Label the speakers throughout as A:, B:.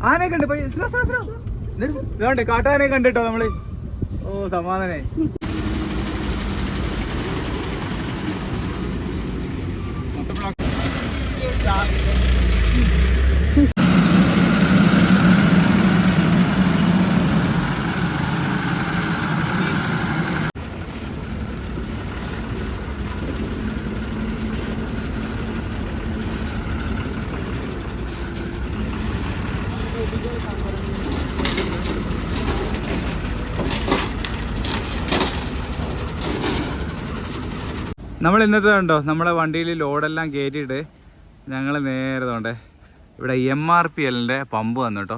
A: ആനയെ കണ്ട് ഇതുകൊണ്ട് കാട്ടാനെ കണ്ടിട്ടോ നമ്മള്. ഓ സമാധാനായി. നമ്മൾ ഇന്നത്തെ കണ്ടോ നമ്മളെ വണ്ടിയിൽ ലോഡെല്ലാം കയറ്റിയിട്ട് ഞങ്ങൾ നേരെ തോണ്ടേ ഇവിടെ MRPLൻ്റെ പമ്പ് വന്നു കേട്ടോ.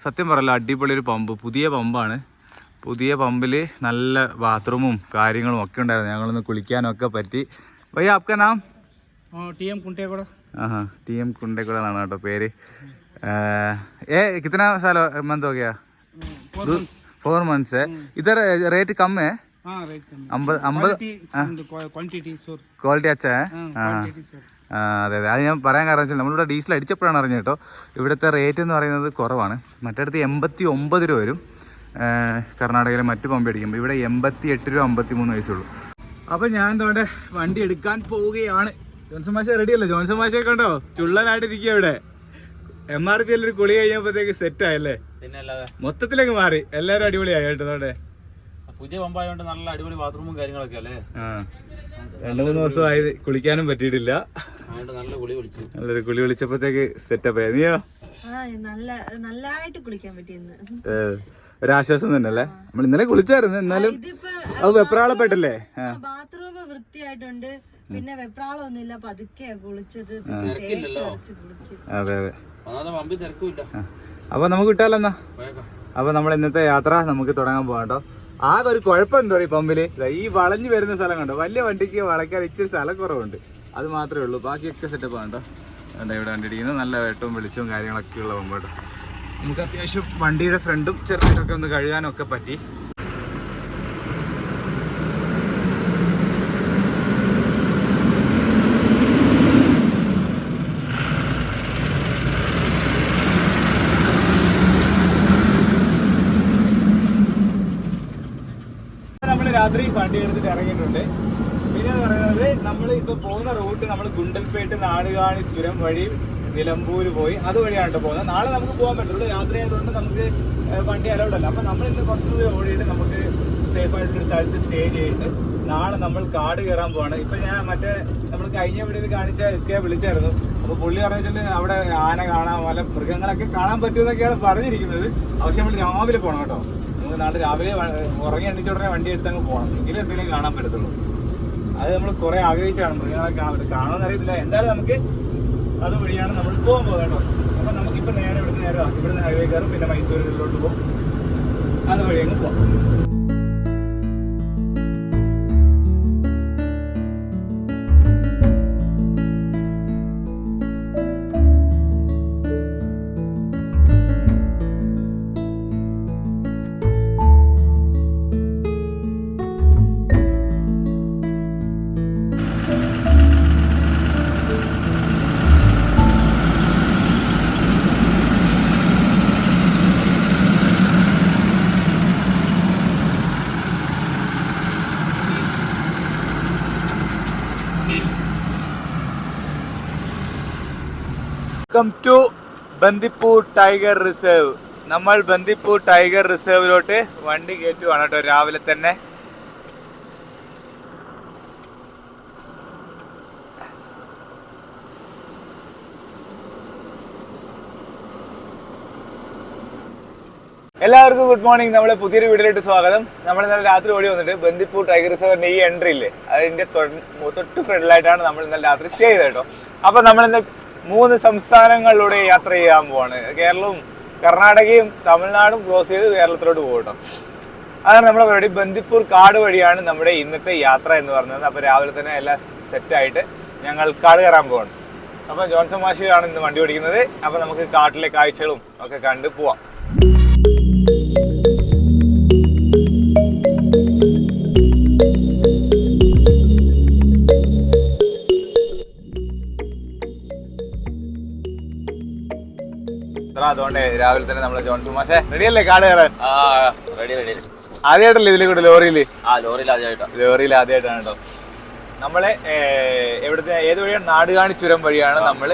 A: സത്യം പറയല്ലോ അടിപൊളി ഒരു പമ്പ്, പുതിയ പമ്പാണ്. പുതിയ പമ്പിൽ നല്ല ബാത്റൂമും കാര്യങ്ങളും ഒക്കെ ഉണ്ടായിരുന്നു. ഞങ്ങളൊന്ന് കുളിക്കാനൊക്കെ പറ്റി. ഭയ്യ ആപ്കാ നാം?
B: TM കുണ്ടേകുട.
A: हाँ TM കുണ്ടേകുട എന്നാണ് കേട്ടോ പേര്. कितना साल मंथ हो गया? 4 months है. इधर रेट कम है? ക്വാളിറ്റി അച്ഛാ. അതെ അതെ, അത് ഞാൻ പറയാൻ കാരണം വെച്ചാൽ നമ്മളിവിടെ ഡീസൽ അടിച്ചപ്പോഴാണ് അറിഞ്ഞത് കേട്ടോ. ഇവിടുത്തെ റേറ്റ് എന്ന് പറയുന്നത് കുറവാണ്. മറ്റടുത്ത് 89 രൂപ വരും കർണാടകയിലെ മറ്റു പമ്പ് അടിക്കുമ്പോൾ. ഇവിടെ 88 രൂപ 53 പൈസയുള്ളൂ. അപ്പം ഞാൻ തോടെ വണ്ടി എടുക്കാൻ പോവുകയാണ്. ജോൺസൺ മാഷ റെഡിയല്ലേ? ജോൺസൺ മാഷയൊക്കെ ഉണ്ടോ? ചുള്ളനായിട്ടിരിക്കുക ഇവിടെ. MRPL ഒരു കുളി കഴിഞ്ഞപ്പോഴത്തേക്ക് സെറ്റായല്ലേ? മൊത്തത്തിലേക്ക് മാറി, എല്ലാവരും അടിപൊളിയായി കേട്ടോ. തോടെ
B: പുതിയ പമ്പായോണ്ട് നല്ല അടിപൊളി ബാത്റൂമും കാര്യങ്ങളൊക്കെ അല്ലേ.
A: 2-3 ദിവസമായി കുളിക്കാനും പറ്റിയിട്ടില്ല. നല്ലൊരു കുളി വിളിച്ചപ്പോഴത്തേക്ക് സെറ്റപ്പ് ആയി. നീയോ?
C: നല്ലതായിട്ട് കുളിക്കാൻ പറ്റിയെന്ന്
A: ഒരാശ്വാസം തന്നെ അല്ലേ? നമ്മൾ ഇന്നലെ കുളിച്ചായിരുന്നു, എന്നാലും അത് വെപ്രാളപ്പെട്ടല്ലേ.
C: ബാത്റൂം വൃത്തിയായിട്ടുണ്ട്, പിന്നെ വെപ്രാളൊന്നുമില്ല, പതുക്കെ കുളിച്ചത്.
A: അതെ അതെ. അപ്പൊ നമുക്ക് വിട്ടാലെന്നാ. അപ്പൊ നമ്മൾ ഇന്നത്തെ യാത്ര നമുക്ക് തുടങ്ങാൻ പോകാം കേട്ടോ. ആകെ ഒരു കുഴപ്പം എന്താ പറയുക പമ്പില്, ഈ വളഞ്ഞു വരുന്ന സ്ഥലം കണ്ടോ, വലിയ വണ്ടിക്ക് വളയ്ക്കാൻ ഇച്ചിരി സ്ഥലം കുറവുണ്ട്, അത് മാത്രമേ ഉള്ളൂ. ബാക്കിയൊക്കെ സെറ്റപ്പ് ആണ് കേട്ടോ. ഇവിടെ വണ്ടി ഇടിക്കുന്നത് നല്ല വെട്ടവും വെളിച്ചവും കാര്യങ്ങളൊക്കെ ഉള്ള പമ്പ് കേട്ടോ. നമുക്ക് അത്യാവശ്യം വണ്ടിയുടെ ഫ്രണ്ടും ചെറുതായിട്ടൊക്കെ ഒന്ന് കഴുകാനൊക്കെ പറ്റി. രാത്രി വണ്ടി എടുത്തിട്ട് ഇറങ്ങിയിട്ടുണ്ട്. പിന്നെ എന്ന് പറയുന്നത് നമ്മൾ ഇപ്പൊ പോകുന്ന റൂട്ട് നമ്മൾ ഗുണ്ടൽപേട്ട് നാടുകാണി ചുരം വഴി നിലമ്പൂര് പോയി അതുവഴിയാണ് കേട്ടോ പോകുന്നത്. നാളെ നമുക്ക് പോകാൻ പറ്റുള്ളൂ, രാത്രി ആയതുകൊണ്ട് നമുക്ക് വണ്ടി അലൗഡല്ല. അപ്പൊ നമ്മൾ ഇന്ന് കുറച്ച് ദൂരം ഓടിയിട്ട് നമുക്ക് സേഫ് ആയിട്ടൊരു സ്ഥലത്ത് സ്റ്റേ ചെയ്തിട്ട് നാളെ നമ്മൾ കാട് കയറാൻ പോവാണ്. ഇപ്പൊ ഞാൻ മറ്റേ നമ്മൾ കഴിഞ്ഞ വീഡിയോയിൽ കാണിച്ച ഒക്കെ വിളിച്ചായിരുന്നു. അപ്പൊ പുള്ളി പറഞ്ഞിട്ട് അവിടെ ആന കാണാൻ, പല മൃഗങ്ങളൊക്കെ കാണാൻ പറ്റുമെന്നൊക്കെയാണ് പറഞ്ഞിരിക്കുന്നത്. പക്ഷെ നമ്മൾ രാവിലെ പോകണം കേട്ടോ. നമുക്ക് നാളെ രാവിലെ ഉറങ്ങി എണ്ണിച്ച ഉടനെ വണ്ടി എടുത്തങ്ങ് പോകണം, എങ്കിലും എന്തെങ്കിലും കാണാൻ പറ്റത്തുള്ളൂ. അത് നമ്മൾ കുറെ ആഗ്രഹിച്ചാണ് മൃഗങ്ങളൊക്കെ കാണാൻ പറ്റും. കാണുമെന്ന് അറിയത്തില്ല, എന്തായാലും നമുക്ക് അതുവഴിയാണ് നമ്മൾ പോകാൻ പോകുന്നത് കേട്ടോ. അപ്പം നമുക്കിപ്പോൾ നേരെ ഇവിടുന്ന് ഹൈവേ കയറും, പിന്നെ മൈസൂരിലോട്ട് പോകും, അതുവഴി അങ്ങ് പോകാം. Welcome to Bandipur tiger reserve. നമ്മൾ ബന്ദിപ്പൂർ ടൈഗർ റിസർവിലോട്ട് വണ്ടി കയറ്റുവാണ് കേട്ടോ രാവിലെ തന്നെ. എല്ലാവർക്കും ഗുഡ് മോർണിംഗ്. നമ്മളെ പുതിയൊരു വീഡിയോയിലോട്ട് സ്വാഗതം. നമ്മൾ ഇന്നലെ രാത്രി ഓടി വന്നിട്ട് ബന്ദിപ്പൂർ ടൈഗർ റിസർവിന്റെ ഈ എൻട്രി ഇല്ലേ, അതിന്റെ തൊട്ട് ഫ്രണ്ടിലായിട്ടാണ് നമ്മൾ ഇന്നലെ രാത്രി സ്റ്റേ ചെയ്തത് കേട്ടോ. അപ്പൊ നമ്മളിന്ന് 3 സംസ്ഥാനങ്ങളിലൂടെ യാത്ര ചെയ്യാൻ പോവാണ്. കേരളവും കർണാടകയും തമിഴ്നാടും ക്രോസ് ചെയ്ത് കേരളത്തിലോട്ട് പോകും കേട്ടോ. അതാണ് നമ്മുടെ പരിപാടി. ബന്ദിപ്പൂർ കാട് വഴിയാണ് നമ്മുടെ ഇന്നത്തെ യാത്ര എന്ന് പറയുന്നത്. അപ്പോൾ രാവിലെ തന്നെ എല്ലാം സെറ്റായിട്ട് ഞങ്ങൾ കാട് കയറാൻ പോവാണ്. അപ്പോൾ ജോൺസൺ മാഷിയാണ് ഇന്ന് വണ്ടി ഓടിക്കുന്നത്. അപ്പോൾ നമുക്ക് കാട്ടിലെ കാഴ്ചകളും ഒക്കെ കണ്ട് പോവാം. അതുകൊണ്ട് രാവിലെ തന്നെ നമ്മളെ ജോൺസൺ മാഷേ റെഡിയല്ലേ കാട് കയറാൻ?
B: റെഡി
A: ആദ്യമായിട്ടല്ലേ ഇതിൽ കൂടെ ലോറിയിൽ?
B: ലോറിയിൽ ആദ്യമായിട്ടാണ്.
A: ലോറിയിൽ ആദ്യമായിട്ടാണ് കേട്ടോ. നമ്മളെ എവിടുത്തെ ഏത് വഴിയാണ്? നാടുകാണി ചുരം വഴിയാണ് നമ്മൾ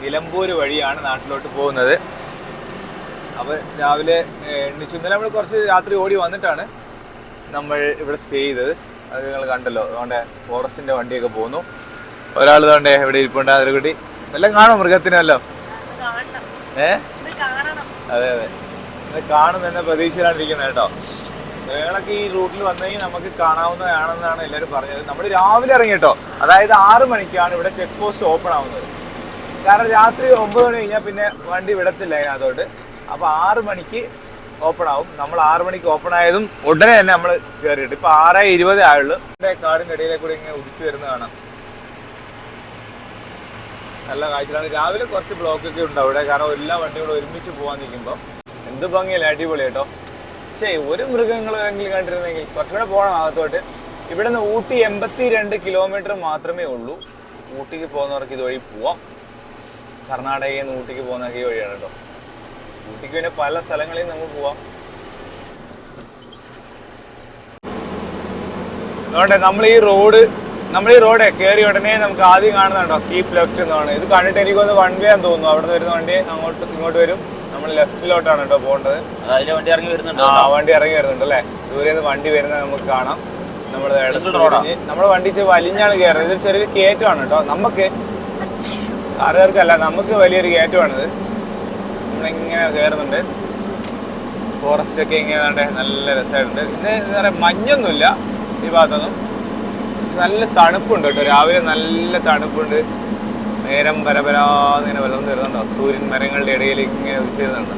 A: നിലമ്പൂർ വഴിയാണ് നാട്ടിലോട്ട് പോകുന്നത്. അപ്പോൾ രാവിലെ എണ്ണിച്ചു. ഇന്നലെ നമ്മൾ കുറച്ച് രാത്രി ഓടി വന്നിട്ടാണ് നമ്മൾ ഇവിടെ സ്റ്റേ ചെയ്തത്. അത് നിങ്ങൾ കണ്ടല്ലോ. അതുകൊണ്ട് ഫോറസ്റ്റിൻ്റെ വണ്ടിയൊക്കെ പോകുന്നു. ഒരാൾ ഇതുകൊണ്ട് ഇവിടെ ഇരിപ്പുണ്ട്. അതിൽ കൂടി എല്ലാം കാണും മൃഗത്തിനല്ലോ. അതെ അതെ, ഇത് കാണുമെന്ന പ്രതീക്ഷയിലാണ് ഇരിക്കുന്നത് കേട്ടോ. മൃഗങ്ങളൊക്കെ ഈ റൂട്ടിൽ വന്നു കഴിഞ്ഞാൽ നമുക്ക് കാണാവുന്നതാണെന്നാണ് എല്ലാവരും പറഞ്ഞത്. നമ്മൾ രാവിലെ ഇറങ്ങി കേട്ടോ. അതായത് 6 മണിക്കാണ് ഇവിടെ ചെക്ക് പോസ്റ്റ് ഓപ്പൺ ആവുന്നത്. കാരണം രാത്രി 9 മണി കഴിഞ്ഞാൽ പിന്നെ വണ്ടി വിടത്തില്ല അതിനകത്തോട്ട്. അപ്പോൾ 6 മണിക്ക് ഓപ്പൺ ആവും. നമ്മൾ 6 മണിക്ക് ഓപ്പൺ ആയതും ഉടനെ തന്നെ നമ്മൾ കയറിയിട്ട് ഇപ്പൊ 6:20 ആയുള്ളൂ. കാടിന്റെ ഇടയിലെ കൂടി ഇങ്ങനെ ഉദിച്ചു വരുന്ന കാണാം. നല്ല കാഴ്ചകളാണ്. രാവിലെ കുറച്ച് ബ്ലോക്ക് ഒക്കെ ഉണ്ട് അവിടെ. കാരണം എല്ലാ വണ്ടികളും ഒരുമിച്ച് പോകാൻ നിൽക്കുമ്പോൾ എന്ത് ഭംഗിയല്ലേ, അടിപൊളി കേട്ടോ. പക്ഷേ ഒരു മൃഗങ്ങളെങ്കിലും കണ്ടിരുന്നെങ്കിൽ. കുറച്ചുകൂടെ പോകണം അകത്തോട്ട്. ഇവിടെ നിന്ന് ഊട്ടി 82 കിലോമീറ്റർ മാത്രമേ ഉള്ളൂ. ഊട്ടിക്ക് പോകുന്നവർക്ക് ഇതുവഴി പോവാം. കർണാടകയിൽ നിന്ന് ഊട്ടിക്ക് പോകുന്നതൊക്കെ ഈ വഴിയാണ് കേട്ടോ. ഊട്ടിക്ക് പിന്നെ പല സ്ഥലങ്ങളിൽ നമുക്ക് പോവാം. അതുകൊണ്ട് നമ്മൾ ഈ റോഡ് കയറി ഉടനെ നമുക്ക് ആദ്യം കാണുന്നുണ്ടോ കീപ് ലെഫ്റ്റ് എന്നാണ്. ഇത് കണ്ടിട്ട് എനിക്കൊന്ന് വൺ വേ ആണെന്ന് തോന്നുന്നു. അവിടെ നിന്ന് വരുന്ന വണ്ടി ഇങ്ങോട്ട് വരും. നമ്മൾ ലെഫ്റ്റിലോട്ടാണ് കേട്ടോ പോകേണ്ടത്.
B: വണ്ടി ഇറങ്ങി വരുന്നുണ്ട്.
A: വണ്ടി ഇറങ്ങി വരുന്നുണ്ട് അല്ലേ. ദൂരെ നിന്ന് വണ്ടി വരുന്നത് നമുക്ക് കാണാം. നമ്മൾ നമ്മുടെ വണ്ടി വലിഞ്ഞാണ് കയറുന്നത്. ഇതൊരു ചെറിയൊരു കയറ്റമാണ് കേട്ടോ. നമുക്ക് കാറുകാർക്കല്ല, നമുക്ക് വലിയൊരു കയറ്റമാണിത്. നമ്മളിങ്ങനെ കയറുന്നുണ്ട്. ഫോറസ്റ്റ് ഒക്കെ ഇങ്ങനെ നല്ല രസമായിട്ടുണ്ട്. ഇന്ന് എന്താ പറയുക, മഞ്ഞൊന്നുമില്ല ഈ ഭാഗത്തൊന്നും. പക്ഷെ നല്ല തണുപ്പുണ്ട് കേട്ടോ. രാവിലെ നല്ല തണുപ്പുണ്ട്. നേരം പരപരാന്നിങ്ങനെ വളർന്നു വരുന്നുണ്ടോ. സൂര്യൻ മരങ്ങളുടെ ഇടയിൽ ഇങ്ങനെ ഉദിച്ചു വരുന്നുണ്ട്.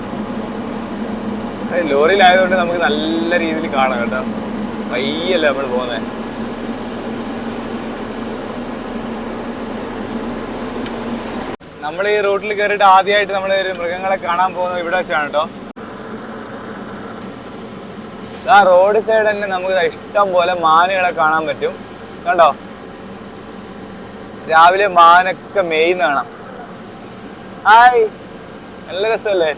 A: ലോറിയിലായതുകൊണ്ട് നമുക്ക് നല്ല രീതിയിൽ കാണാം കേട്ടോ. വയ്യല്ലേ നമ്മൾ പോകുന്നത്. നമ്മൾ ഈ റൂട്ടിൽ കയറിയിട്ട് ആദ്യമായിട്ട് നമ്മൾ മൃഗങ്ങളെ കാണാൻ പോകുന്നത് ഇവിടെ വെച്ചാണ് കേട്ടോ. ആ റോഡ് സൈഡ് തന്നെ നമുക്ക് ഇഷ്ടം പോലെ മാനുകളെ കാണാൻ പറ്റും. കണ്ടോ, രാവിലെ മാനൊക്കെ മേയ്ന്ന് കാണാം. ഹായ്, നല്ല രസമല്ലേ,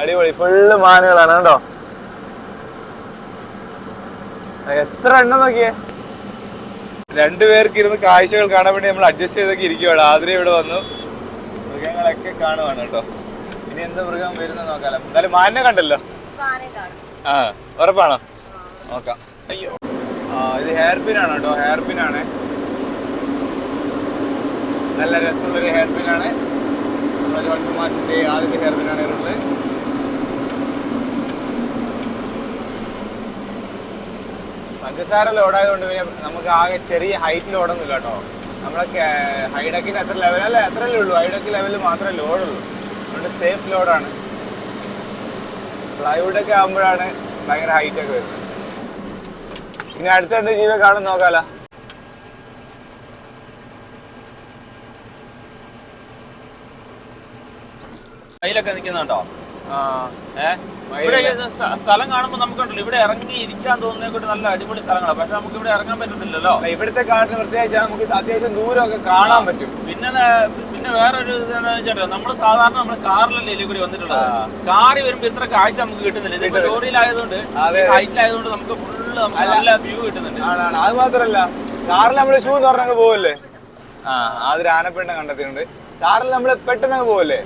A: അടിപൊളി. ഫുള്ള് മാനുകളാണ് കേട്ടോ. എത്ര എണ്ണം നോക്കിയേ. 2 പേർക്ക് ഇരുന്ന് കാഴ്ചകൾ കാണാൻ വേണ്ടി നമ്മൾ അഡ്ജസ്റ്റ് ചെയ്തൊക്കെ ഇരിക്കുവാണ്. ആദ്യം ഇവിടെ വന്നു മൃഗങ്ങളൊക്കെ കാണുവാണ് കേട്ടോ. ഇനി എന്താ മൃഗം വരുന്നത് നോക്കാലോ. എന്തായാലും മാനിനെ കണ്ടല്ലോ. ഉറപ്പാണോ? നോക്കാം. അയ്യോ, ഇത് ഹെയർ പിൻ ആണ് കേട്ടോ. ഹെയർ പിൻ ആണ്, നല്ല രസമുള്ളൊരു ഹെയർ പിൻ ആണ്. നമ്മുടെ ജോൺസൺ മാഷിന്റെ ആദ്യത്തെ ഹെയർ പിൻ ആണ് ഉള്ളത്. പഞ്ചസാര ലോഡായതുകൊണ്ട് പിന്നെ നമുക്ക് ആകെ ചെറിയ ഹൈറ്റിൽ ഓടുന്നില്ല കേട്ടോ. നമ്മളൊക്കെ ഹൈഡക്കിന് എത്ര ലെവലല്ലേ, എത്രയല്ലേ ഉള്ളൂ. ഹൈഡക്ക് ലെവലിൽ മാത്രമേ ലോഡുള്ളൂ. അതുകൊണ്ട് സേഫ് ലോഡാണ്. പ്ലൈവുഡൊക്കെ ആകുമ്പോഴാണ് ഭയങ്കര ഹൈറ്റൊക്കെ വരുന്നത്. ഇനി അടുത്ത എന്ത് ജീവിയെ കാണും നോക്കാലോ.
B: കയ്യിലൊക്കെ നിൽക്കുന്നുണ്ടോ? സ്ഥലം കാണുമ്പോൾ നമുക്കുണ്ടല്ലോ ഇവിടെ ഇറങ്ങി ഇരിക്കാൻ തോന്നുന്നതിനെക്കൊണ്ട് നല്ല അടിപൊളി സ്ഥലങ്ങളാണ്. പക്ഷെ നമുക്ക് ഇവിടെ ഇറങ്ങാൻ പറ്റുന്നില്ലല്ലോ.
A: ഇവിടുത്തെ കാട്ടിന് പ്രത്യേകിച്ച് നമുക്ക് അത്യാവശ്യം ദൂരമൊക്കെ കാണാൻ പറ്റും.
B: പിന്നെ വേറൊരു ഇതെന്ന് വെച്ചിട്ടുണ്ടോ, നമ്മൾ സാധാരണ നമ്മുടെ കാറിലല്ലേ ഇതിൽ കൂടി വന്നിട്ടുള്ളത്. കാറി വരുമ്പോ ഇത്ര കാഴ്ച നമുക്ക് കിട്ടുന്നില്ല. ഇതിപ്പോ ലോറിയിലായതുകൊണ്ട് ഹൈറ്റിലായതുകൊണ്ട് നമുക്ക് ഫുള്ള് നമുക്ക് നല്ല വ്യൂ കിട്ടുന്നുണ്ട്.
A: അത് മാത്രല്ല, കാറിൽ നമ്മള് ഷൂ തുറന്നങ്ങ് പോവല്ലേ. അതൊരു ആനപ്പെണ്ണ കണ്ടെത്തിയിട്ടുണ്ട്. കാറിൽ നമ്മള് പെട്ടെന്ന് പോവല്ലേ.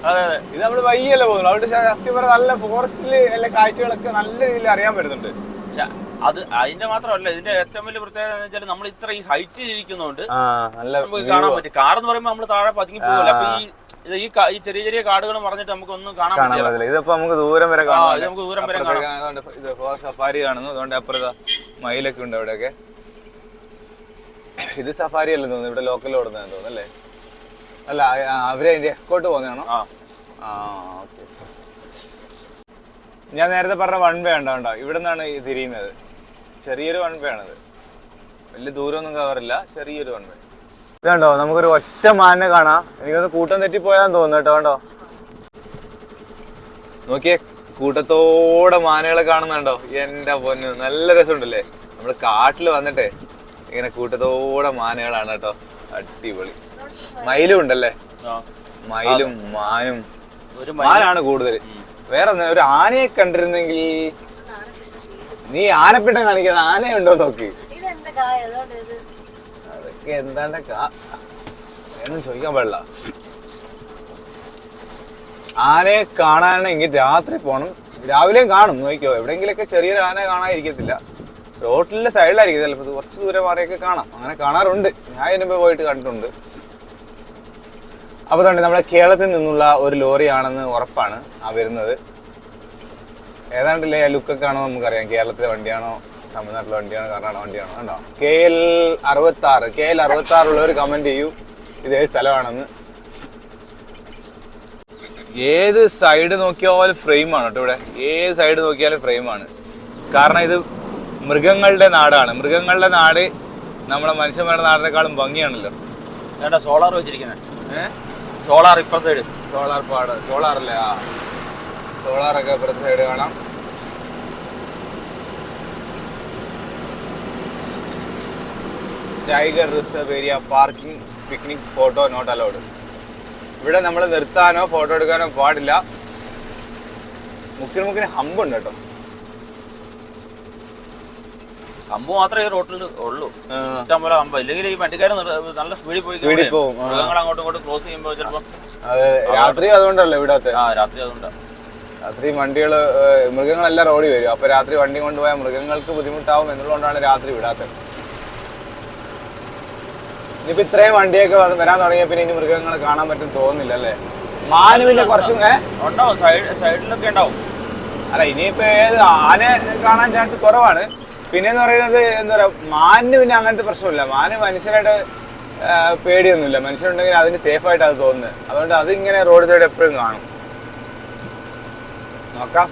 A: ഇത് നമ്മള് വയ്യല്ലേ പോകുന്നു. അതുകൊണ്ട് സത്യം പറഞ്ഞാൽ നല്ല ഫോറസ്റ്റില് എല്ലാ കാഴ്ചകളൊക്കെ നല്ല രീതിയിൽ അറിയാൻ പറ്റുന്നുണ്ട്.
B: അത് അതിന്റെ മാത്രമല്ല, ഇതിന്റെ ഏറ്റവും വലിയ പ്രത്യേകത എന്ന് വെച്ചാൽ നമ്മൾ ഇത്ര ഈ ഹൈറ്റ് ഇരിക്കുന്നതുകൊണ്ട് നമുക്ക് കാണാൻ പറ്റും. കാർ എന്ന് പറയുമ്പോൾ നമ്മൾ താഴെ പതുങ്ങി പോകില്ല. അപ്പൊ ഈ ചെറിയ ചെറിയ കാടുകൾ പറഞ്ഞിട്ട് നമുക്ക് ഒന്നും കാണാൻ പറ്റില്ല.
A: ഇതിപ്പോ നമുക്ക് ദൂരം വരെ കാണാം.
B: നമുക്ക് ദൂരം വരെ കാണാം.
A: സഫാരി കാണുന്നു. അതുകൊണ്ട് അപ്പുറത്ത് മയിലൊക്കെ ഉണ്ട് അവിടെയൊക്കെ. ഇത് സഫാരി അല്ലെന്ന് തോന്നുന്നു, ഇവിടെ ലോക്കൽ ഓടുന്നതെന്ന് തോന്നുന്നു അല്ലേ. അല്ല, അവരെ അതിന്റെ എക്സ്കോർട്ട് പോകുന്നതാണോ? ഓക്കെ. ഞാൻ നേരത്തെ പറഞ്ഞ വൺ വേ ഉണ്ടോ, ഇവിടെ നിന്നാണ് തിരിയുന്നത്. ചെറിയൊരു വൺ വേ ആണത്. വലിയ ദൂരമൊന്നും കവറില്ല, ചെറിയൊരു വൺ വേ. ഇതുണ്ടോ, നമുക്കൊരു ഒറ്റ മാനിനെ കാണാം. എനിക്കൊന്ന് കൂട്ടം തെറ്റിപ്പോയാന്ന് തോന്നുന്നു കേട്ടോ. കണ്ടോ, നോക്കിയേ, കൂട്ടത്തോടെ മാനുകളെ കാണുന്നുണ്ടോ. എന്റെ പൊന്നു, നല്ല രസമുണ്ടല്ലേ. നമ്മള് കാട്ടില് വന്നിട്ടേ ഇങ്ങനെ കൂട്ടത്തോടെ മാനുകളാണ് കേട്ടോ. അടിപൊളി. മയിലും ഉണ്ടല്ലേ, മയിലും മാനും മാനാണ് കൂടുതൽ. വേറെ ഒരു ആനയെ കണ്ടിരുന്നെങ്കിൽ നീ ആനപ്പിണ്ടം കാണിക്കുന്നത് ആനയുണ്ടോ നോക്ക്. അതൊക്കെ എന്താണ്ട് ഒന്നും ചോദിക്കാൻ പാടില്ല. ആനയെ കാണാനെങ്കിൽ രാത്രി പോണം, രാവിലെയും കാണും. നോക്കിക്കോ, എവിടെയെങ്കിലൊക്കെ ചെറിയൊരു ആന കാണാതിരിക്കത്തില്ല. റോട്ടിലെ സൈഡിലായിരിക്കും ചിലപ്പോൾ, കുറച്ച് ദൂരെ മാറിയൊക്കെ കാണാം. അങ്ങനെ കാണാറുണ്ട്, ഞാൻ ഇതിനുമ്പ് പോയിട്ട് കണ്ടിട്ടുണ്ട്. അപ്പോൾ തന്നെ നമ്മുടെ കേരളത്തിൽ നിന്നുള്ള ഒരു ലോറിയാണെന്ന് ഉറപ്പാണ് ആ വരുന്നത്. ഏതാണ്ടില്ലേ ലുക്കൊക്കെ ആണോ നമുക്കറിയാം. കേരളത്തിലെ വണ്ടിയാണോ തമിഴ്നാട്ടിലെ വണ്ടിയാണോ കർണാടക വണ്ടിയാണോ? കണ്ടോ KL 66 ഉള്ളവർ കമൻറ്റ് ചെയ്യൂ ഇതേ സ്ഥലമാണെന്ന്. ഏത് സൈഡ് നോക്കിയാലും ഫ്രെയിമാണ് കേട്ടോ. ഇവിടെ ഏത് സൈഡ് നോക്കിയാലും ഫ്രെയിമാണ്. കാരണം ഇത് മൃഗങ്ങളുടെ നാടാണ്. മൃഗങ്ങളുടെ നാട് നമ്മളെ മനുഷ്യന്മാരുടെ നാടിനേക്കാളും ഭംഗിയാണല്ലോ.
B: സോളാർ വെച്ചിരിക്കുന്നത്. സോളാർ ഇപ്പുറത്തെ സൈഡ്.
A: സോളാർ പാട്, സോളാറല്ലേ? ആ, സോളാറൊക്കെ ഇപ്പുറത്തെ സൈഡ് കാണാം. Tiger reserve area, parking, picnic, photo not allowed. ഇവിടെ നമ്മൾ നിർത്താനോ ഫോട്ടോ എടുക്കാനോ പാടില്ല. മുക്കിന് ഹമ്പുണ്ട് കേട്ടോ.
B: ഹമ്പ് മാത്രമേ ഈ റോട്ടിൽ ഉള്ളൂ. ഇഷ്ടം പോലെ ഹമ്പ്. ഇല്ലെങ്കിൽ ഈ വണ്ടിക്കാരൻ നല്ല സ്പീഡിൽ പോകും. മൃഗങ്ങൾ അങ്ങോട്ടും ഇങ്ങോട്ടും ക്രോസ് ചെയ്യുമ്പോൾ ചിലപ്പോൾ
A: രാത്രി അതുകൊണ്ടല്ലോ ഇവിടത്തെ.
B: രാത്രി അതുകൊണ്ടാണ്.
A: രാത്രി വണ്ടികൾ, മൃഗങ്ങളെല്ലാം റോഡിൽ വരും. അപ്പൊ രാത്രി വണ്ടി കൊണ്ടുപോയാൽ മൃഗങ്ങൾക്ക് ബുദ്ധിമുട്ടാവും എന്നുള്ളതുകൊണ്ടാണ് രാത്രി വിടാത്തത്. ഇനിയിപ്പോ ഇത്രയും വണ്ടിയൊക്കെ വരാൻ തുടങ്ങിയ പിന്നെ ഇനി മൃഗങ്ങളെ കാണാൻ പറ്റും തോന്നുന്നില്ല അല്ലേ? മാനുവിന്റെ കുറച്ചും
B: ഉണ്ടാവും, സൈഡിലൊക്കെ ഉണ്ടാവും.
A: അല്ല, ഇനിയിപ്പോ ആന കാണാൻ ചാൻസ് കുറവാണ്. പിന്നെന്ന് പറയുന്നത് എന്താ പറയാ, മാനിന് പിന്നെ അങ്ങനത്തെ പ്രശ്നമില്ല. മാന് മനുഷ്യരായിട്ട് പേടിയൊന്നുമില്ല. മനുഷ്യരുണ്ടെങ്കിൽ അതിന് സേഫായിട്ട് അത് തോന്നുന്നത്. അതുകൊണ്ട് അതിങ്ങനെ റോഡ് സൈഡ് എപ്പോഴും കാണും. നോക്കാം.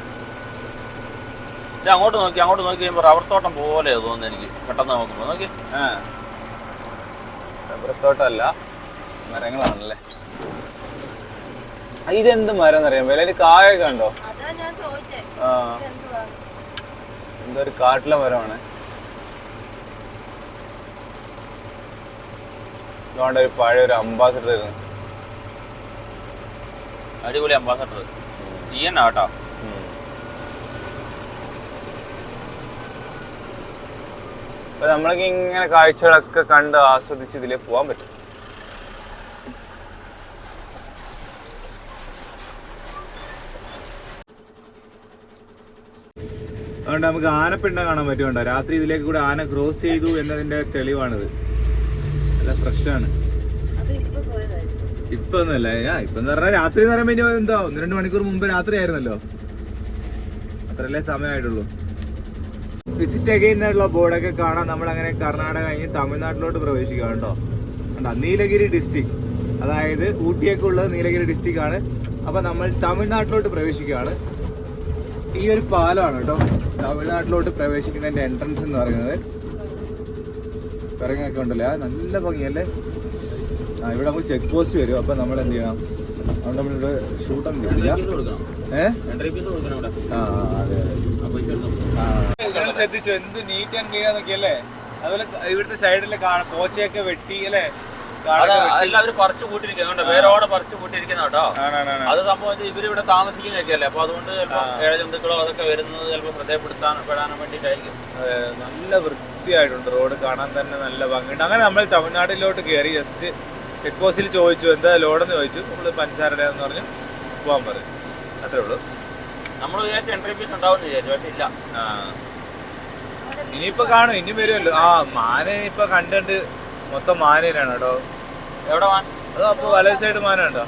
B: അങ്ങോട്ട് നോക്കി കഴിയുമ്പോൾ റബ്ബർ തോട്ടം പോലെ തോന്നുന്നു എനിക്ക് പെട്ടെന്ന് നോക്കുമ്പോൾ. നോക്കി,
A: റബ്ബർ തോട്ടമല്ല, മരങ്ങളാണല്ലേ. ഇതെന്ത് മരം എന്നറിയാം? വിലയിൽ കായൊക്കെ ഉണ്ടോ? ആ, എന്തൊരു കാട്ടിലെ മരമാണ്. ഇതുകൊണ്ട് ഒരു പഴയ ഒരു അംബാസഡർ ആയിരുന്നു.
B: അടിപൊളി അംബാസഡർ കേട്ടോ.
A: അപ്പൊ നമ്മൾക്ക് ഇങ്ങനെ കാഴ്ചകളൊക്കെ കണ്ട് ആസ്വദിച്ച് ഇതിലേ പോവാൻ പറ്റും. അതുകൊണ്ട് നമുക്ക് ആനപ്പിണ്ടം കാണാൻ പറ്റുമോ? രാത്രി ഇതിലേക്ക് കൂടെ ആന ക്രോസ് ചെയ്തു എന്നതിന്റെ തെളിവാണിത്. നല്ല ഫ്രഷാണ്. ഇപ്പൊ ഒന്നുമല്ല, ഇപ്പൊ എന്ന് പറഞ്ഞാൽ രാത്രി എന്ന് പറയുമ്പോ ഇനി എന്താ 1-2 മണിക്കൂർ മുമ്പ് രാത്രി ആയിരുന്നല്ലോ. അത്രയല്ലേ സമയമായിട്ടുള്ളൂ. വിസിറ്റ് അഗൈൻ എന്നുള്ള ബോർഡൊക്കെ കാണാൻ നമ്മൾ അങ്ങനെ കർണാടക കഴിഞ്ഞ് തമിഴ്നാട്ടിലോട്ട് പ്രവേശിക്കുക കേട്ടോ. കണ്ടോ, നീലഗിരി ഡിസ്ട്രിക്ട്, അതായത് ഊട്ടിയൊക്കെ ഉള്ളത് നീലഗിരി ഡിസ്ട്രിക്ട് ആണ്. അപ്പൊ നമ്മൾ തമിഴ്നാട്ടിലോട്ട് പ്രവേശിക്കുകയാണ്. ഈ ഒരു പാലമാണ് കേട്ടോ തമിഴ്നാട്ടിലോട്ട് പ്രവേശിക്കുന്നതിന്റെ എൻട്രൻസ് എന്ന് പറയുന്നത്. ഇറങ്ങിയൊക്കെ ഉണ്ടല്ലേ, നല്ല ഭംഗിയല്ലേ. ഇവിടെ നമുക്ക് ചെക്ക് പോസ്റ്റ് വരും. അപ്പൊ നമ്മൾ എന്ത് ചെയ്യണം? അതുകൊണ്ട് നമ്മളിവിടെ ഷൂട്ടൊന്നും കിട്ടില്ല. ശ്രദ്ധിച്ചു എന്ത് നീറ്റ് ആൻഡ് ക്ലീൻ ആന്നൊക്കെയല്ലേ. അതുപോലെ ഇവിടുത്തെ സൈഡില് പോച്ചയൊക്കെ വെട്ടി അല്ലേ,
B: എല്ലാവരും പറിച്ചു കൂട്ടിരിക്കുന്നുണ്ട്. വേരോടെ പറിച്ചു കൂട്ടിയിരിക്കുന്ന കേട്ടോ. അത് സംഭവം ഇവരിവിടെ താമസിക്കുന്നൊക്കെ അല്ലേ. അപ്പൊ അതുകൊണ്ട് ചിലപ്പോൾ ഇഴജന്തുക്കളോ അതൊക്കെ വരുന്നത് ചിലപ്പോൾ ശ്രദ്ധപ്പെടാൻ വേണ്ടിയിട്ടായിരിക്കും.
A: നല്ല വൃത്തിയായിട്ടുണ്ട്. റോഡ് കാണാൻ തന്നെ നല്ല ഭംഗിയുണ്ട്. അങ്ങനെ നമ്മൾ തമിഴ്നാട്ടിലോട്ട് കയറി. ജസ്റ്റ് ചെക്ക് പോസ്റ്റിൽ ചോദിച്ചു എന്താ ലോഡെന്ന് ചോദിച്ചു. നമ്മൾ പഞ്ചസാരയുടെ എന്ന് പറഞ്ഞു പോകാൻ പറയും. അത്രേ ഉള്ളൂ.
B: നമ്മൾ വിചാരിച്ച എൻട്രി ഫീസ് ഉണ്ടാവും വിചാരിച്ചു, പക്ഷെ ഇല്ല.
A: ഇനിയിപ്പോ കാണും, ഇനി വരുമല്ലോ. ആ, മാന ഇപ്പൊ കണ്ടിട്ട് മൊത്തം മാനയിലാണ് കേട്ടോ.
B: എവിടെ മാൻ?
A: അത് അപ്പൊ വലത് സൈഡ് മാനുണ്ടോ?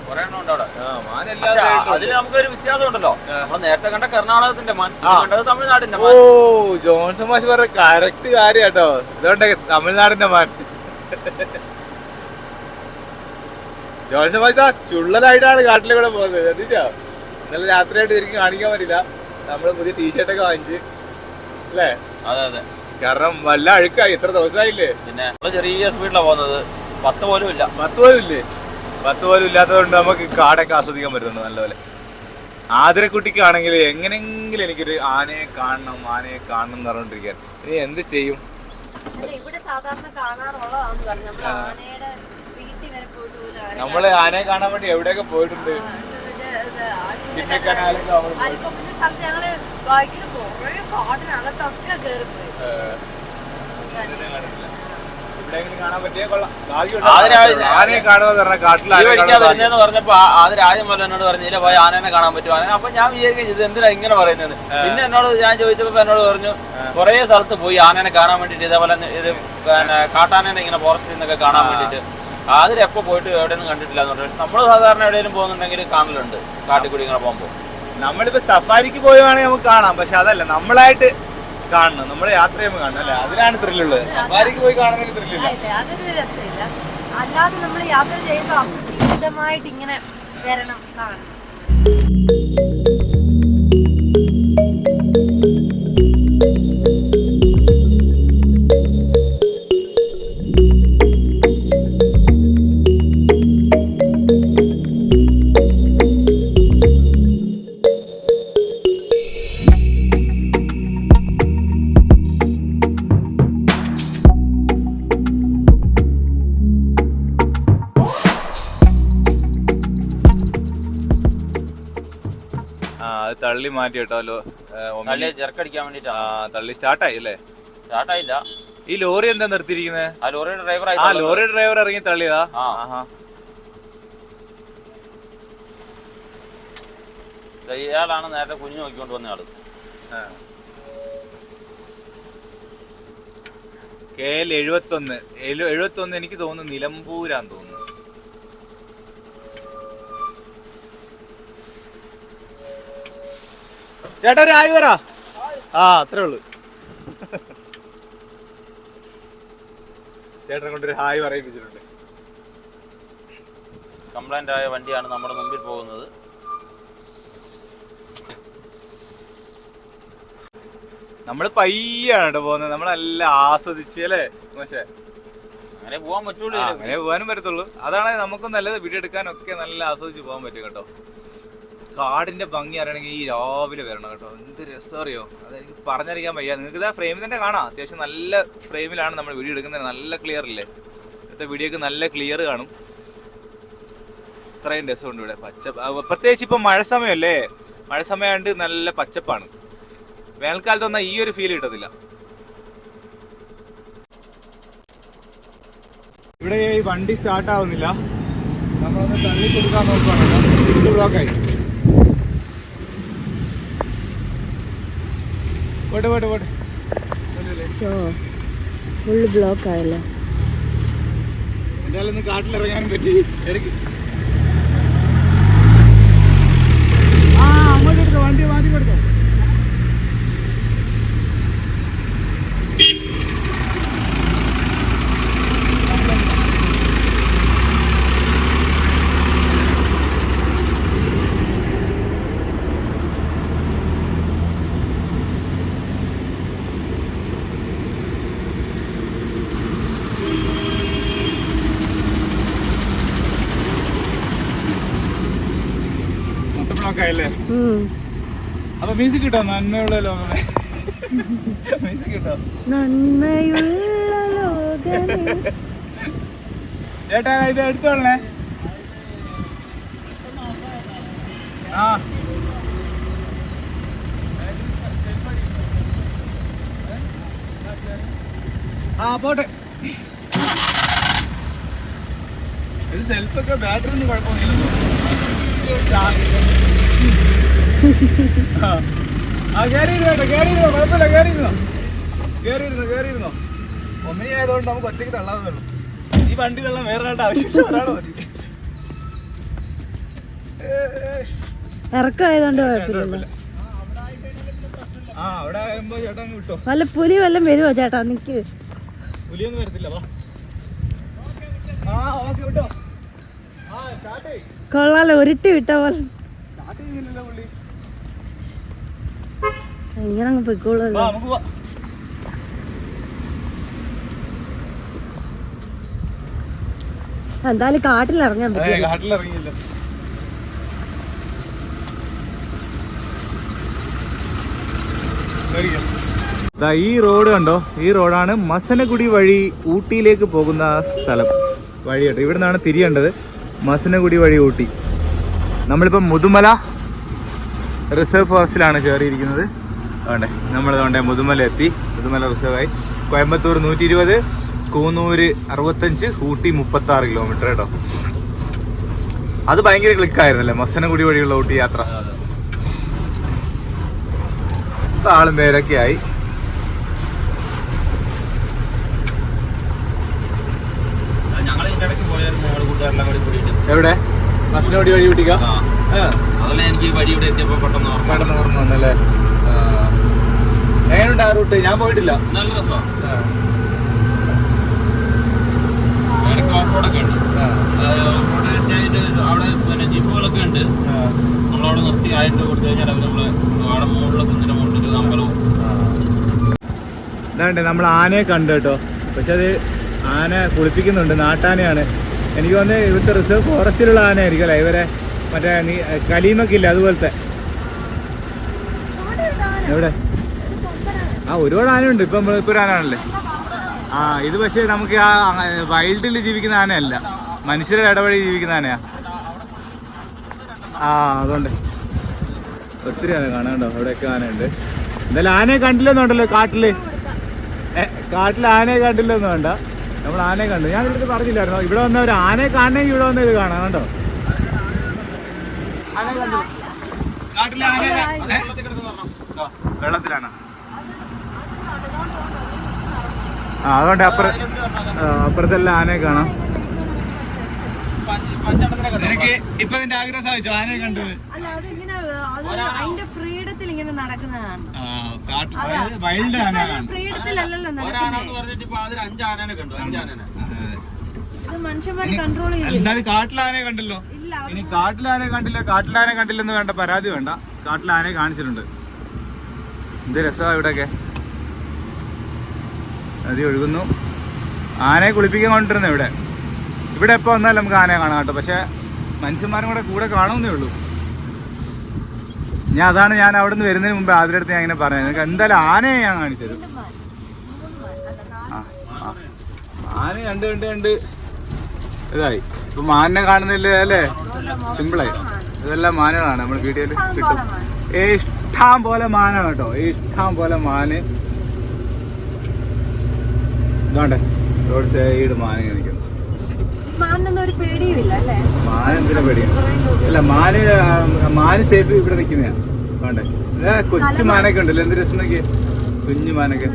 B: കുറെ എണ്ണം ഉണ്ട് അവിടെ.
A: മാന എല്ലാ സൈഡിലും.
B: അതിന് നമുക്കൊരു വ്യത്യാസം ഉണ്ടല്ലോ. നമ്മൾ നേരത്തെ കണ്ട കർണാടകത്തിന്റെ മാൻ, കണ്ടത് തമിഴ്നാടിന്റെ
A: മാൻ. ഓ, ജോൺസൺ മാഷ് പറഞ്ഞ കറക്റ്റ് കാര്യം കേട്ടോ. ഇതുകൊണ്ട് തമിഴ്നാടിന്റെ മാൻ. ജോൺസൺ മാഷ് ചുള്ളലായിട്ടാണ് കാട്ടിലൂടെ പോകുന്നത്. ശ്രദ്ധിച്ചോ? ഇന്നലെ രാത്രിയായിട്ട് ശരിക്കും കാണിക്കാൻ പറ്റില്ല. നമ്മള് പുതിയ ടീഷർട്ടൊക്കെ വാങ്ങിച്ച് അല്ലേ?
B: അതെ അതെ.
A: കാരണം വല്ല അഴുക്കായി. എത്ര ദിവസമായില്ലേ.
B: പിന്നെ ചെറിയ സ്പീഡിലാണ് പോകുന്നത്. 10 പോലും ഇല്ല.
A: 10 പോലും ഇല്ലേ? 10 പോലും ഇല്ലാത്തതുകൊണ്ട് നമുക്ക് കാടൊക്കെ ആസ്വദിക്കാൻ പറ്റുന്നുണ്ട് നല്ലപോലെ. ആതിരക്കുട്ടിക്കാണെങ്കിൽ എങ്ങനെങ്കിലും എനിക്കൊരു ആനയെ കാണണം എന്ന് പറഞ്ഞോണ്ടിരിക്കാൻ. ഇനി എന്ത് ചെയ്യും?
C: ഇവിടെ സാധാരണ കാണാറുള്ളതാണെന്ന് പറഞ്ഞു. നമ്മൾ ആനയുടെ വീട്ടിൽ വരെ
A: നമ്മള് ആനയെ കാണാൻ വേണ്ടി എവിടെയൊക്കെ പോയിട്ടുണ്ട്. ചിന്നക്കനാലൊക്കെ
C: ഞങ്ങള് ബൈക്കിൽ കുറെ കാട്ടിനകത്തൊക്കെ കയറി പോയി.
A: ആനയെ കാണുമെന്ന് പറഞ്ഞ കാട്ടിൽ
B: പറഞ്ഞപ്പോ ആദ്യം ആദ്യം പോലെ എന്നോട് പറഞ്ഞില്ല പോയി ആനനെ കാണാൻ പറ്റും. അപ്പൊ ഞാൻ വിചാരിക്കും ഇത് എന്തിനാ ഇങ്ങനെ പറയുന്നത്. പിന്നെ എന്നോട് ഞാൻ ചോദിച്ചപ്പോ എന്നോട് പറഞ്ഞു കുറെ സ്ഥലത്ത് പോയി ആനനെ കാണാൻ വേണ്ടിട്ട്, ഇതേപോലെ ഇത് പിന്നെ കാട്ടാനനെ ഇങ്ങനെ ഫോറസ്റ്റിൽ നിന്നൊക്കെ കാണാൻ വേണ്ടിട്ട്. അതിലെപ്പോ പോയിട്ട് എവിടെയൊന്നും കണ്ടിട്ടില്ല എന്ന് പറഞ്ഞു. നമ്മള് സാധാരണ എവിടെയെങ്കിലും പോകുന്നുണ്ടെങ്കിൽ കാണലുണ്ട്, കാട്ടിക്കൂടി ഇങ്ങനെ പോകുമ്പോ.
A: നമ്മളിപ്പോ സഫാരിക്ക് പോവുകയാണെങ്കിൽ നമുക്ക് കാണാം. പക്ഷെ അതല്ല, നമ്മളായിട്ട് കാണണം, നമ്മള് യാത്ര ചെയ്യുമ്പോൾ കാണണം അല്ലേ, അതിലാണ് ത്രില്ലുള്ളത്. സഫാരിക്ക് പോയി കാണുന്നതിന് ത്രില്ലില്ല.
C: അതൊരു രസമില്ല. അല്ലാതെ നമ്മൾ യാത്ര ചെയ്യുമ്പോൾ അപ്രതീക്ഷിതമായിട്ട് ഇങ്ങനെ വരണം, കാണണം.
A: തള്ളി മാറ്റി കേട്ടോ,
B: ചെറുക്കടിക്കാൻ വേണ്ടിട്ടാ.
A: തള്ളി സ്റ്റാർട്ടായി അല്ലേ?
B: സ്റ്റാർട്ടായില്ല.
A: ഈ ലോറി എന്താ നിർത്തിയിരിക്കുന്നത്?
B: ആ ലോറിയുടെ ഡ്രൈവർ.
A: ആ ലോറി ഡ്രൈവർ ഇറങ്ങി തള്ളിയതാ.
B: ഇയാളാണ് നേരത്തെ കുഞ്ഞു നോക്കിക്കൊണ്ട് വന്ന ആള്.
A: KL 71 എനിക്ക് തോന്നുന്നു നിലമ്പൂരാന്ന് തോന്നുന്നു. ചേട്ടാ ഒരു ആയി വരാ. അത്രേ ഉള്ളു. ചേട്ടനെ കൊണ്ടൊരു ഹായ് പറയിപ്പിച്ചിട്ടുണ്ട്.
B: കംപ്ലൈന്റ് ആയ വണ്ടിയാണ് നമ്മുടെ മുമ്പിൽ പോകുന്നത്.
A: നമ്മള് പയ്യാണ് കേട്ടോ പോകുന്നത്. നമ്മളെല്ലാം ആസ്വദിച്ച് അല്ലേ പക്ഷേ
B: അങ്ങനെ പോകാൻ പറ്റുള്ളൂ.
A: അങ്ങനെ പോകാനും പറ്റത്തുള്ളൂ. അതാണ് നമുക്കും നല്ലത്. വീഡിയോ എടുക്കാനൊക്കെ നല്ല ആസ്വദിച്ച് പോകാൻ പറ്റും കേട്ടോ. കാടിന്റെ ഭംഗി അറിയണമെങ്കിൽ ഈ രാവിലെ വരണം കേട്ടോ. എന്ത് രസം അറിയോ, അതെനിക്ക് പറഞ്ഞറിയിക്കാൻ വയ്യ. നിങ്ങൾക്ക് ഇതാ ഫ്രെയിമിൽ തന്നെ കാണാം. അത്യാവശ്യം നല്ല ഫ്രെയിമിലാണ് നമ്മൾ വീഡിയോ എടുക്കുന്നത്. നല്ല ക്ലിയർ ഇല്ലേ? ഇന്നത്തെ വീഡിയോക്ക് നല്ല ക്ലിയർ കാണും. ഇത്രയും രസമുണ്ട് ഇവിടെ. പ്രത്യേകിച്ച് ഇപ്പം മഴ സമയമല്ലേ, മഴ സമയമായിട്ട് നല്ല പച്ചപ്പാണ്. വേനൽക്കാലത്ത് വന്നാൽ ഈ ഒരു ഫീൽ കിട്ടത്തില്ല. ഇവിടെ ഈ വണ്ടി സ്റ്റാർട്ട് ആവുന്നില്ല. നമ്മളൊന്ന് തള്ളി കൊടുക്കാൻ നോക്കുകയാണ്. ബ്ലോക്കായി.
C: ഫുള്ള് ബ്ലോക്ക് ആയല്ലേ.
A: എന്തായാലും ഒന്ന് കാട്ടിലിറങ്ങാനും പറ്റി. അങ്ങോട്ട് എടുത്തോ, വണ്ടി മാറ്റി കൊടുത്തോ. അപ്പൊ മ്യൂസിക് കിട്ടോ? നന്മയുള്ള ലോകമേ. മ്യൂസിക് കിട്ടോ? ചേട്ടാ ഇത് എടുത്തോളണേ. പോട്ടെ. ഇത് സെൽഫൊക്കെ ബാറ്ററി ഒന്നും കുഴപ്പമൊന്നുമില്ല. കേറിയിരുന്നോ. ഒമിനി ആയതുകൊണ്ട് നമുക്ക് ഒറ്റയ്ക്ക് തള്ളാവുന്നുള്ളൂ. ഈ വണ്ടി തള്ളാൻ വേറെ ആളുടെ ആവശ്യമില്ല, ഒരാള് മതി.
C: ഇറക്കമായതുകൊണ്ട് കുഴപ്പമില്ല.
A: അവിടെ ആകുമ്പോ ചേട്ടാ വിട്ടോ.
C: വല്ല പുലി വല്ലതും വരുമോ ചേട്ടാ? നിക്ക്.
A: പുലിയൊന്നും വരത്തില്ല. വിട്ടോ.
C: കൊള്ളാലോ, ഉരുട്ടി വിട്ട പോലെ. ഇങ്ങനെ അങ്ങ് പൊയ്ക്കോളൂല്ലോ. എന്തായാലും കാട്ടിലിറങ്ങാൻ പറ്റും.
A: കാട്ടിലിറങ്ങിയില്ല. ഈ റോഡ് കണ്ടോ? ഈ റോഡാണ് മസനഗുഡി വഴി ഊട്ടിയിലേക്ക് പോകുന്ന സ്ഥലം. വഴി കേട്ടോ. ഇവിടെ നിന്നാണ് തിരിയേണ്ടത്. മസനഗുഡി വഴി ഊട്ടി. നമ്മളിപ്പോൾ മുതുമല റിസർവ് ഫോറസ്റ്റിലാണ് കയറിയിരിക്കുന്നത്. അതുകൊണ്ടേ നമ്മളതുകൊണ്ടേ മുതുമല എത്തി. മുതുമല റിസർവായി. കോയമ്പത്തൂർ 120, കൂന്നൂര് 65, ഊട്ടി 36 കിലോമീറ്റർ കേട്ടോ. അത് ഭയങ്കര ക്ലിക്കായിരുന്നല്ലേ മസനഗുഡി വഴിയുള്ള ഊട്ടി യാത്ര. ആളും പേരൊക്കെ ആയി. എവിടെ? മസനഗുഡി വഴി ഊട്ടിക്ക.
B: അതല്ലേ എനിക്ക് വഴി ഇവിടെ എത്തിയപ്പോ പെട്ടെന്ന്
A: ഓർമ്മ വന്നല്ലേ. എങ്ങനെയുണ്ട് ആ റൂട്ട്? ഞാൻ പോയിട്ടില്ല.
B: നല്ല രസമാണ്. ഓഫ് റോഡൊക്കെ ഉണ്ട്. അവിടെ പിന്നെ ജിപ്പുകളൊക്കെ ഉണ്ട്. നമ്മളവിടെ നിർത്തി 1000 രൂപ കൊടുത്തു കഴിഞ്ഞാൽ അവർ നമ്മളെ അവിടെ മുകളിലെ കുന്നിന്റെ മുകളിൽ ഒരു അമ്പലവും.
A: ഇതാണ്ട് നമ്മൾ ആനയെ കണ്ടു കേട്ടോ. പക്ഷെ അത് ആന കുളിപ്പിക്കുന്നുണ്ട്. നാട്ടാനയാണ് എനിക്ക് തോന്നുന്നത്. ഇവിടുത്തെ റിസർവ് ഫോറസ്റ്റിലുള്ള ആനയായിരിക്കും അല്ലേ ഇവരെ. മറ്റേ കലീമൊക്കെ ഇല്ല അതുപോലത്തെ. എവിടെ? ഒരുപാട് ആനയുണ്ട്. ഇപ്പം ഇപ്പോൾ ഒരു ആനയാണല്ലേ. ഇത് പക്ഷേ നമുക്ക് ആ വൈൽഡിൽ ജീവിക്കുന്ന ആനയല്ല, മനുഷ്യരുടെ ഇടവഴി ജീവിക്കുന്ന ആനയാ. അതുകൊണ്ട് ഒത്തിരി ആന കാണാണ്ടോ. അവിടെയൊക്കെ ആനയുണ്ട്. എന്തായാലും ആനയെ കണ്ടില്ലെന്നുണ്ടല്ലോ കാട്ടില്. ആനയെ കണ്ടില്ലെന്ന് വേണ്ട, നമ്മൾ ആനയെ കണ്ടു. ഞാൻ ഇവിടുത്തെ പറഞ്ഞില്ലായിരുന്നോ ഇവിടെ വന്ന ഒരു ആനയെ കാണണമെങ്കിൽ ഇവിടെ വന്ന് ഇത് കാണാം കേട്ടോ. വെള്ളത്തിലാണ്. അതുകൊണ്ട് അപ്പുറത്തെല്ലാം ആനയെ കാണാം. എനിക്ക് ഇപ്പൊ എന്റെ ആഗ്രഹം സാധിച്ചു ആനയെ കണ്ടത്. വൈൽഡ് ആന എന്തായാലും കാട്ടിലാനയെ കണ്ടല്ലോ. ഇനി കാട്ടിലാനെ കണ്ടില്ലെന്ന് വേണ്ട പരാതി വേണ്ട. കാട്ടിലാനയെ കാണിച്ചിട്ടുണ്ട്. എന്ത് രസമാണ് ഇവിടെയൊക്കെ. നദി ഒഴുകുന്നു. ആനയെ കുളിപ്പിക്കാൻ കൊണ്ടിരുന്നു ഇവിടെ എപ്പോൾ വന്നാലും നമുക്ക് ആനയെ കാണാം കേട്ടോ. പക്ഷെ മനുഷ്യന്മാരും കൂടെ കാണുന്നേ ഉള്ളൂ. ഞാൻ അവിടെ നിന്ന് വരുന്നതിന് മുമ്പ് ആദ്യത്തെ ഞാൻ ഇങ്ങനെ പറഞ്ഞത് നിങ്ങൾക്ക് എന്തായാലും ആനയെ ഞാൻ കാണിച്ചത്. ആന കണ്ട് ഇതായി. ഇപ്പൊ മാനിനെ കാണുന്നില്ല അല്ലേ? സിമ്പിളായി. ഇതെല്ലാം മാനുകളാണ് നമ്മൾ വീഡിയോയിൽ കിട്ടും. ഇഷ്ടം പോലെ മാനാണ് കേട്ടോ. ഇഷ്ടം പോലെ മാന്. ഇതാണ്ടേ റോഡ് സൈഡ് മാന നിൽക്കുന്നു. മാന എന്തിനാ പേടിയാണ്? അല്ല മാന് സേഫ് ഇവിടെ നിൽക്കുന്നതാ. വേണ്ടേ കൊച്ചു മാനൊക്കെ ഉണ്ടല്ലോ. എന്ത് രസം നോക്കിയേ കുഞ്ഞു മാനൊക്കെ.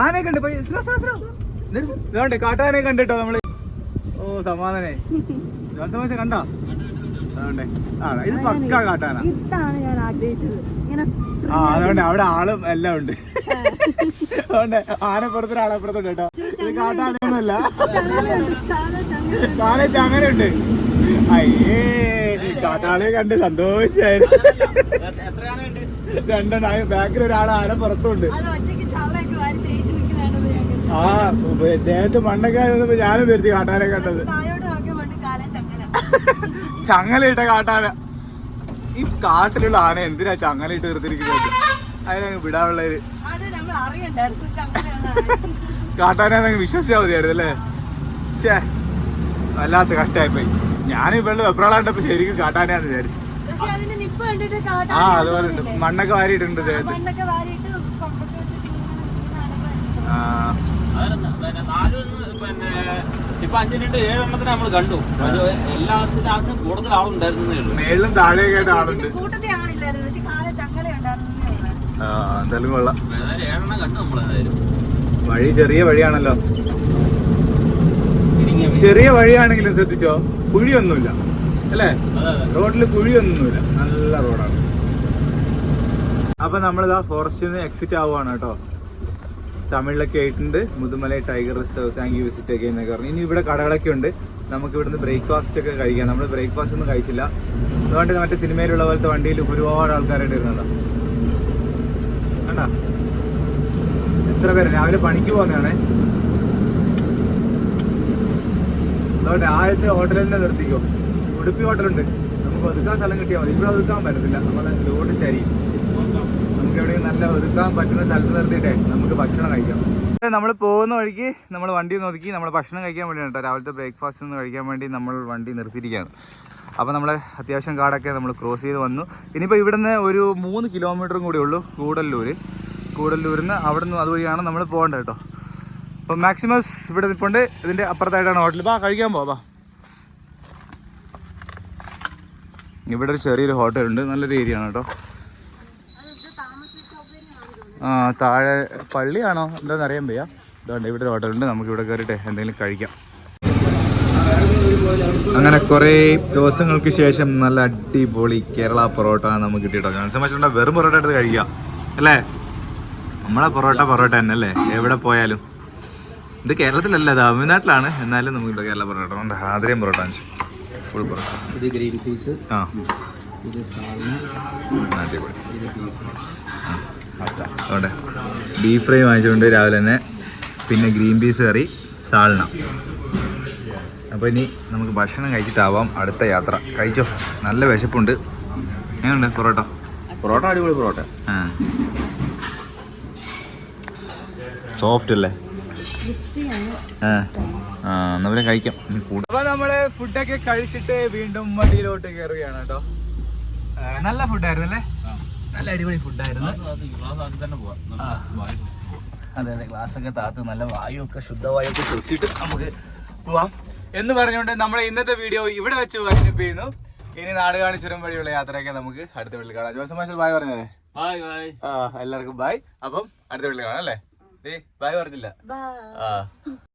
A: ആനയെ കണ്ട് ഇതുകൊണ്ട് കാട്ടാനെ കണ്ടിട്ടോ നമ്മള്. സമാധാനേ ജോൺസമാഷ കണ്ടോ? അതുകൊണ്ടേ ഇത് പക്കാ കാട്ടാന. അതുകൊണ്ട് അവിടെ ആളും എല്ലാം ഉണ്ട്. അതുകൊണ്ട് ആനപ്പുറത്തൊരാളപ്പുറത്തുണ്ട് കേട്ടോ. ഇത് കാട്ടാനൊന്നുമല്ല. കാലെ ചങ്ങലുണ്ട്. അയ്യേ കാട്ടാളെ കണ്ട് സന്തോഷായിരുന്നു. രണ്ടെണ്ണ ബാക്കിൽ ഒരാൾ ആനപ്പുറത്തുണ്ട്. ദേഹത്ത് മണ്ണൊക്കെ വന്നപ്പോ ഞാനും വരുത്തി കാട്ടാനെ കണ്ടത്. ചങ്ങലയിട്ട കാട്ടാന. ഈ കാട്ടിലുള്ള ആന എന്തിനാ ചങ്ങലയിട്ട് നിർത്തിയിരിക്കുന്നത്? അതിനങ്ങ് വിടാനുള്ളൊരു കാട്ടാനെ വിശ്വസിച്ചാൽ മതിയായിരുന്നു അല്ലേ? പക്ഷേ വല്ലാത്ത കഷ്ടമായിപ്പോയി. ഞാനും വെള്ളം വെപ്രാളാണ്ടപ്പോ ശരിക്കും കാട്ടാനാന്ന് വിചാരിച്ചു. അതുപോലെ ഉണ്ട്. മണ്ണൊക്കെ വാരിയിട്ടുണ്ട് ദേഹത്ത്.
B: ഇപ്പൊ 5 to 7 എണ്ണത്തിന് നമ്മൾ കണ്ടു. എല്ലാത്തിനും കൂടുതൽ ആളുണ്ടായിരുന്നേ ഉള്ളൂ.
A: മേളിലും താഴെയൊക്കെ ആളുണ്ട്. എന്തായാലും കൊള്ളാം.
B: 7 കണ്ടു നമ്മളേതായാലും.
A: വഴി ചെറിയ വഴിയാണല്ലോ. ചെറിയ വഴിയാണെങ്കിലും ശ്രദ്ധിച്ചോ കുഴിയൊന്നുമില്ല അല്ലേ? റോഡിൽ കുഴിയൊന്നുമില്ല. നല്ല റോഡാണ്. അപ്പൊ നമ്മളിതാ ഫോറസ്റ്റിൽ നിന്ന് എക്സിറ്റ് ആവുകയാണ് കേട്ടോ. തമിഴിലൊക്കെ ആയിട്ടുണ്ട്. Mudumalai tiger reserve, thank you visit ഒക്കെ എന്നൊക്കെ പറഞ്ഞു. ഇനി ഇവിടെ കടകളൊക്കെ ഉണ്ട്, നമുക്ക് ഇവിടുന്ന് ബ്രേക്ക്ഫാസ്റ്റ് ഒക്കെ കഴിക്കാം. നമ്മൾ ബ്രേക്ക്ഫാസ്റ്റ് ഒന്നും കഴിച്ചില്ല, അതുകൊണ്ട് മറ്റേ സിനിമയിലുള്ള പോലത്തെ വണ്ടിയിൽ ഒരുപാട് ആൾക്കാരായിട്ട് ഇരുന്നതാണ്. കണ്ടാ എത്ര പേര് രാവിലെ പണിക്ക് പോകുന്നതാണേ. അതുകൊണ്ട് ആദ്യത്തെ ഹോട്ടലിൽ തന്നെ നിർത്തിക്കോ. ഉടുപ്പി ഹോട്ടലുണ്ട്, നമുക്ക് ഒതുക്കാൻ സ്ഥലം കിട്ടിയാൽ മതി. ഇവിടെ ഒതുക്കാൻ പറ്റത്തില്ല, നമ്മളെ ലോഡ് ചരിയും. നമുക്ക് എവിടെയും നല്ല ഒതുക്കാൻ പറ്റുന്ന സ്ഥലത്ത് നിർത്തിയിട്ടേ നമുക്ക് ഭക്ഷണം കഴിക്കാം. നമ്മൾ പോകുന്ന വഴിക്ക് നമ്മൾ വണ്ടി ഒതുക്കി നമ്മൾ ഭക്ഷണം കഴിക്കാൻ വേണ്ടിയാണ് കേട്ടോ. രാവിലത്തെ ബ്രേക്ക്ഫാസ്റ്റ് ഒന്ന് കഴിക്കാൻ വേണ്ടി നമ്മൾ വണ്ടി നിർത്തിയിരിക്കുകയാണ്. അപ്പോൾ നമ്മൾ അത്യാവശ്യം കാടൊക്കെ നമ്മൾ ക്രോസ് ചെയ്ത് വന്നു. ഇനിയിപ്പോൾ ഇവിടുന്ന് ഒരു 3 കിലോമീറ്ററും കൂടി ഉള്ളൂ കൂടല്ലൂരിൽ നിന്ന്. അവിടെ നിന്ന് അതുവഴിയാണ് നമ്മൾ പോകേണ്ടത് കേട്ടോ. അപ്പം മാക്സിമസ് ഇവിടെ നിൽപ്പുണ്ട്, ഇതിൻ്റെ അപ്പുറത്തായിട്ടാണ് ഹോട്ടൽ. ബാ കഴിക്കാൻ പോവാ. ഇവിടെ ഒരു ചെറിയൊരു ഹോട്ടലുണ്ട്, നല്ലൊരു ഏരിയ ആണ് കേട്ടോ. താഴെ പള്ളിയാണോ എന്താണെന്ന് അറിയാൻ വയ്യ. ഇതുകൊണ്ട് ഇവിടെ ഒരു ഹോട്ടലുണ്ട്, നമുക്ക് ഇവിടെ കയറിയിട്ട് എന്തെങ്കിലും കഴിക്കാം. അങ്ങനെ കുറേ ദിവസങ്ങൾക്ക് ശേഷം നല്ല അടിപൊളി കേരള പൊറോട്ട നമുക്ക് കിട്ടിയിട്ടോ. ഞാൻ സംബന്ധിച്ചിട്ടുണ്ടോ വെറും പൊറോട്ട എടുത്ത് കഴിക്കാം അല്ലേ. നമ്മളെ പൊറോട്ട തന്നെ അല്ലേ എവിടെ പോയാലും. ഇത് കേരളത്തിലല്ല, തമിഴ്നാട്ടിലാണ്, എന്നാലും നമുക്കിവിടെ കേരള പൊറോട്ട ഉണ്ട്. ആദ്യം പൊറോട്ട ഫുൾ പൊറോട്ട.
D: ഇത് ഗ്രീൻ പീസ്,
A: ആ
D: ഇത് സാൽമൺ,
A: അടിപൊളി.
D: ഇത് ബീഫ് ഫ്രൈ.
A: അവിടെ ബീഫ് ഫ്രൈ വാങ്ങിച്ചിട്ടുണ്ട് രാവിലെ തന്നെ, പിന്നെ ഗ്രീൻ പീസ് കറി, സാൾന. അപ്പോൾ ഇനി നമുക്ക് ഭക്ഷണം കഴിച്ചിട്ടാവാം അടുത്ത യാത്ര. കഴിച്ചോ, നല്ല വിശപ്പുണ്ട്. എങ്ങനെയുണ്ട് പൊറോട്ട?
D: അടിപൊളി പൊറോട്ട.
A: സോഫ്റ്റ് അല്ലേ? എന്നാ കഴിക്കാം. അപ്പൊ നമ്മള് ഫുഡൊക്കെ കഴിച്ചിട്ട് വീണ്ടും വണ്ടിയിലോട്ട് കയറുകയാണ് കേട്ടോ. നല്ല ഫുഡായിരുന്നു അല്ലേ, നല്ല അടിപൊളി ഫുഡായിരുന്നു. അതെ, ഗ്ലാസ് ഒക്കെ താത്ത് നല്ല വായു ഒക്കെ ശുദ്ധവായു ഒക്കെ ശ്വസിച്ചിട്ട് നമുക്ക് പോവാം എന്ന് പറഞ്ഞുകൊണ്ട് നമ്മൾ ഇന്നത്തെ വീഡിയോ ഇവിടെ വെച്ച് വൈൻഡപ്പ് ചെയ്യുന്നു. ഇനി നാടുകാണി ചുരം വഴിയുള്ള യാത്രയൊക്കെ നമുക്ക് അടുത്ത വീട്ടിൽ കാണാം. ജോസ് മാസ്റ്റർ ബായ് പറഞ്ഞല്ലേ? എല്ലാവർക്കും ബായ്. അപ്പം അടുത്ത വീട്ടിൽ കാണാം അല്ലേ? ബായ് പറഞ്ഞില്ല.